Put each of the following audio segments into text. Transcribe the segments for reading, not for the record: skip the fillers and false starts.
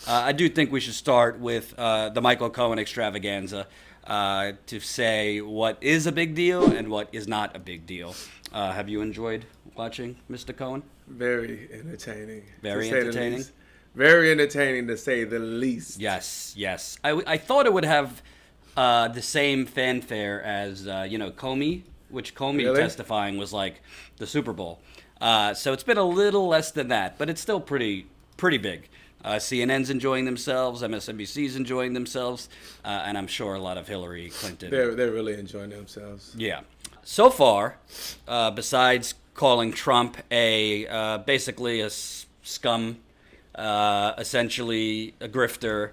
I do think we should start with the Michael Cohen extravaganza to say what is a big deal and what is not a big deal. Have you enjoyed watching Mr. Cohen? Very entertaining. Very entertaining? Very entertaining, to say the least. Yes, yes. I thought it would have the same fanfare as, Comey, which Comey Really? testifying was like the Super Bowl. So it's been a little less than that, but it's still pretty big. CNN's enjoying themselves, MSNBC's enjoying themselves, and I'm sure a lot of Hillary Clinton. They're really enjoying themselves. Yeah. So far, besides calling Trump basically a scum, essentially a grifter,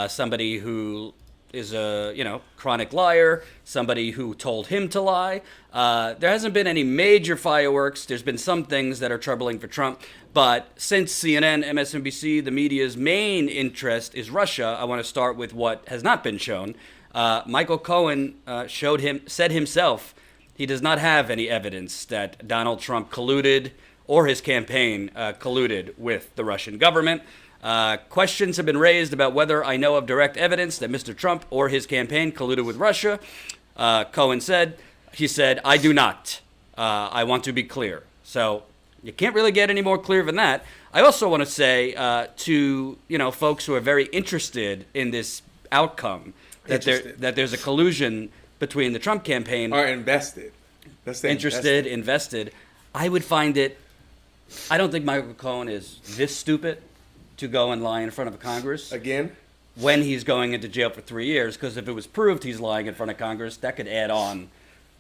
somebody who is a chronic liar, somebody who told him to lie. There hasn't been any major fireworks. There's been some things that are troubling for Trump. But since CNN, MSNBC, the media's main interest is Russia, I want to start with what has not been shown. Michael Cohen said himself he does not have any evidence that Donald Trump colluded or his campaign colluded with the Russian government. Questions have been raised about whether I know of direct evidence that Mr. Trump or his campaign colluded with Russia. Cohen said, I do not. I want to be clear. So you can't really get any more clear than that. I also want to say to folks who are very interested in this outcome that there's a collusion between the Trump campaign. Are invested. Invested. I would find it. I don't think Michael Cohen is this stupid to go and lie in front of Congress Again? when he's going into jail for 3 years, because if it was proved he's lying in front of Congress, that could add on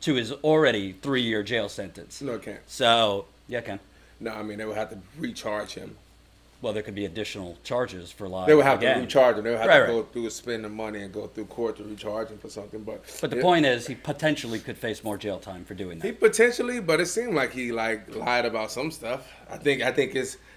to his already 3-year jail sentence. No, it can't. So, yeah, it can. No, I mean, they would have to recharge him. Well, there could be additional charges for lying. They would have again. to recharge him. They would have Right, to right. go through, spend the money and go through court to recharge him for something. But the point is, he potentially could face more jail time for doing He that. potentially, but it seemed like he lied about some stuff. I think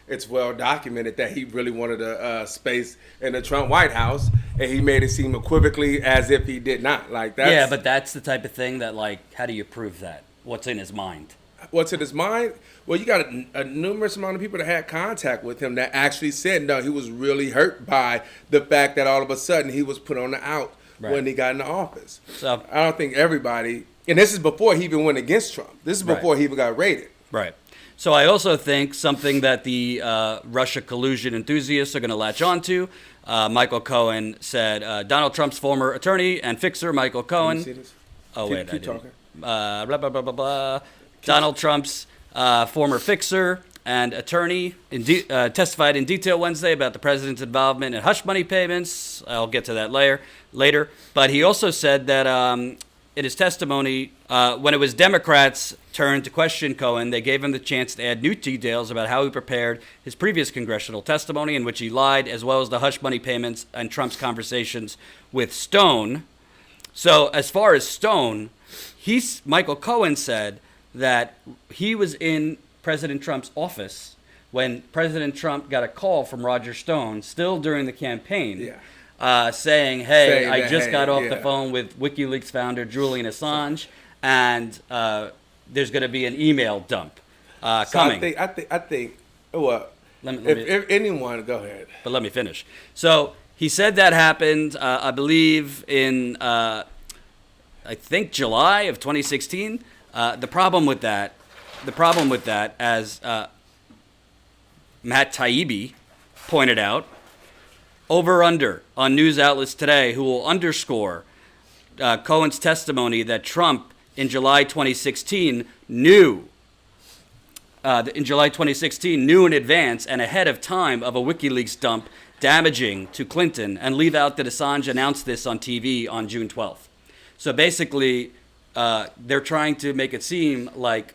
it's well documented that he really wanted a space in the Trump White House, and he made it seem equivocally as if he did not. Yeah, but that's the type of thing that, how do you prove that? What's in his mind? What's in his mind? Well, you got a numerous amount of people that had contact with him that actually said no, he was really hurt by the fact that all of a sudden he was put on the out when he got into office. So I don't think everybody, and this is before he even went against Trump. This is before he even got raided. Right. So I also think something that the Russia collusion enthusiasts are going to latch onto. Michael Cohen said Donald Trump's former attorney and fixer, Michael Cohen. Can you see this? Oh, Keep- wait, keep I didn't. talking. Blah, blah, blah, blah, blah. Donald Trump's former fixer and attorney testified in detail Wednesday about the president's involvement in hush money payments. I'll get to that later. But he also said that in his testimony, when it was Democrats' turn to question Cohen, they gave him the chance to add new details about how he prepared his previous congressional testimony in which he lied, as well as the hush money payments and Trump's conversations with Stone. So as far as Stone, Michael Cohen said that he was in President Trump's office when President Trump got a call from Roger Stone, still during the campaign, saying, I just got off the phone with WikiLeaks founder Julian Assange, and there's going to be an email dump coming. I think. Well, if anyone, go ahead. But let me finish. So he said that happened, I believe, in July of 2016. The problem with that, as Matt Taibbi pointed out, over/under on news outlets today who will underscore Cohen's testimony that Trump in July 2016 knew in advance and ahead of time of a WikiLeaks dump damaging to Clinton, and leave out that Assange announced this on TV on June 12th. So basically, they're trying to make it seem like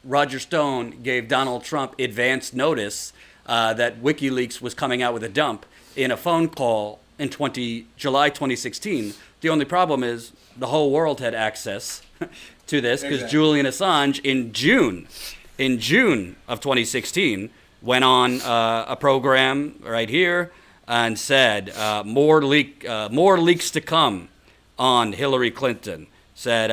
Roger Stone gave Donald Trump advance notice that WikiLeaks was coming out with a dump in a phone call in July 2016. The only problem is the whole world had access to this because Julian Assange in June of 2016 went on a program right here and said more leaks to come on Hillary Clinton. Said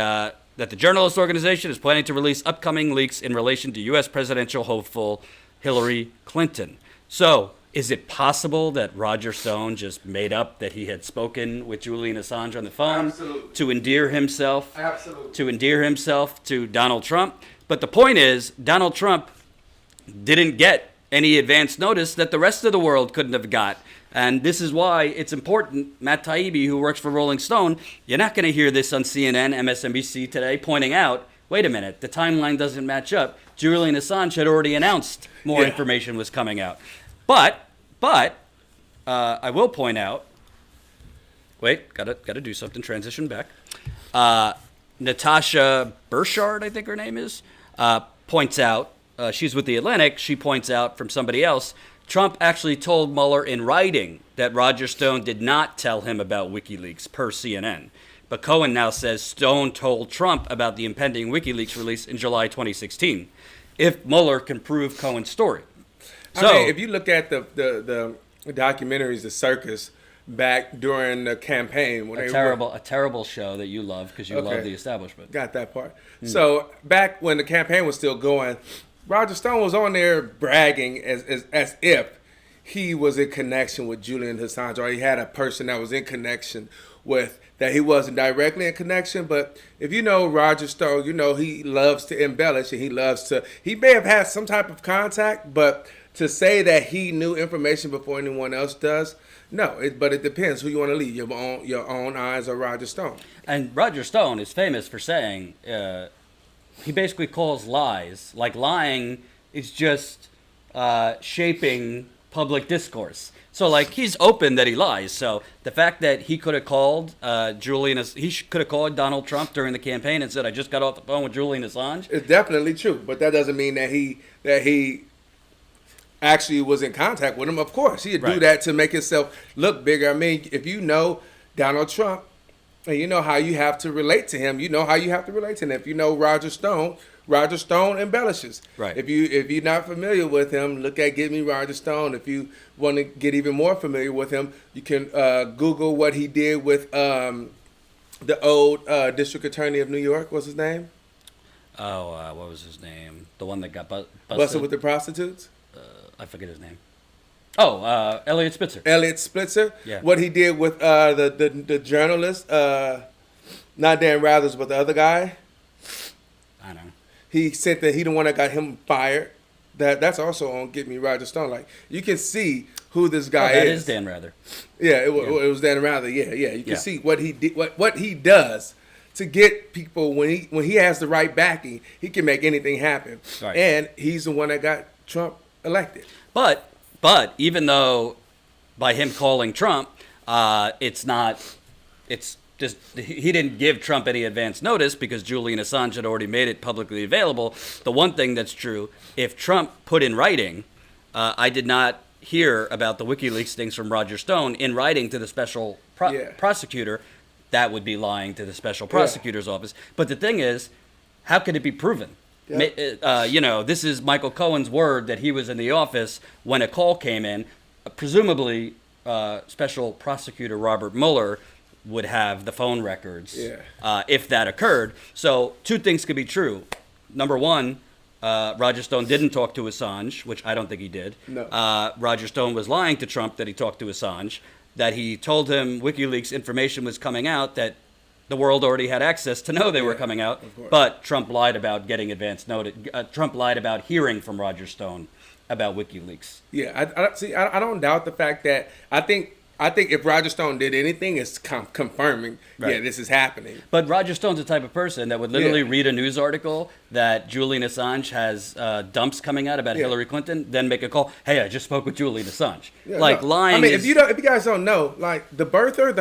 that the journalist organization is planning to release upcoming leaks in relation to U.S. presidential hopeful Hillary Clinton. So Is it possible that Roger Stone just made up that he had spoken with Julian Assange on the phone Absolutely. to endear himself Absolutely. to Donald Trump? But the point is, Donald Trump didn't get any advance notice that the rest of the world couldn't have got. And this is why it's important. Matt Taibbi, who works for Rolling Stone, you're not going to hear this on CNN, MSNBC today, pointing out, wait a minute, the timeline doesn't match up. Julian Assange had already announced more information was coming out. But I will point out. Wait, gotta do something. Transition back. Natasha Burchard, I think her name is, points out. She's with The Atlantic. She points out from somebody else. Trump actually told Mueller in writing that Roger Stone did not tell him about WikiLeaks, per CNN. But Cohen now says Stone told Trump about the impending WikiLeaks release in July 2016. If Mueller can prove Cohen's story. So, I mean, if you look at the documentaries, The Circus, back during the campaign, when a terrible show that you love because you love The Establishment. Got that part. So back when the campaign was still going, Roger Stone was on there bragging as if he was in connection with Julian Assange, or he had a person that was in connection with, that he wasn't directly in connection. But if you know Roger Stone, you know he loves to embellish, and he may have had some type of contact, but to say that he knew information before anyone else does, no. But it depends who you want to lead, your own eyes or Roger Stone. And Roger Stone is famous for saying, he basically calls lies, like lying is just shaping public discourse. So, like, he's open that he lies. So the fact that he could have called could have called Donald Trump during the campaign and said, "I just got off the phone with Julian Assange." It's definitely true, but that doesn't mean that he actually was in contact with him. Of course, he'd do that to make himself look bigger. I mean, if you know Donald Trump and you know how you have to relate to him, you know how you have to relate to him. If you know Roger Stone embellishes. Right. If you're not familiar with him, look at Get Me Roger Stone. If you want to get even more familiar with him, you can Google what he did with the old district attorney of New York. What's his name? Oh, what was his name? The one that got Busted with the prostitutes? I forget his name. Oh, Elliot Spitzer. Elliot Spitzer. Yeah. What he did with the journalist, not Dan Rathers, but the other guy. I don't know. He said that he the one that got him fired. That's also on Get Me Roger Stone. Like, you can see who this guy That is. is Dan Rather. Yeah, it was Dan Rather. Yeah. You can see what he did, what he does to get people when he has the right backing. He can make anything happen. Right. And he's the one that got Trump elected. But even though by him calling Trump, it's just he didn't give Trump any advance notice because Julian Assange had already made it publicly available. The one thing that's true, if Trump put in writing, I did not hear about the WikiLeaks things from Roger Stone in writing to the special prosecutor, that would be lying to the special prosecutor's office. But the thing is, how could it be proven? Yeah. This is Michael Cohen's word that he was in the office when a call came in. Presumably, Special Prosecutor Robert Mueller would have the phone records if that occurred. So two things could be true. Number one, Roger Stone didn't talk to Assange, which I don't think he did. No. Roger Stone was lying to Trump that he talked to Assange, that he told him WikiLeaks information was coming out that the world already had access to know they were coming out, but Trump lied about getting advance notice. Trump lied about hearing from Roger Stone about WikiLeaks. Yeah, I don't doubt the fact that I think if Roger Stone did anything, it's confirming, this is happening. But Roger Stone's the type of person that would literally read a news article that Julian Assange has dumps coming out about Hillary Clinton, then make a call. Hey, I just spoke with Julian Assange. Lying. I mean, if you guys don't know, like the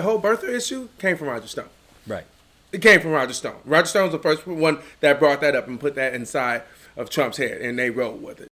whole birther issue came from Roger Stone. Right. It came from Roger Stone. Roger Stone's the first one that brought that up and put that inside of Trump's head, and they rolled with it.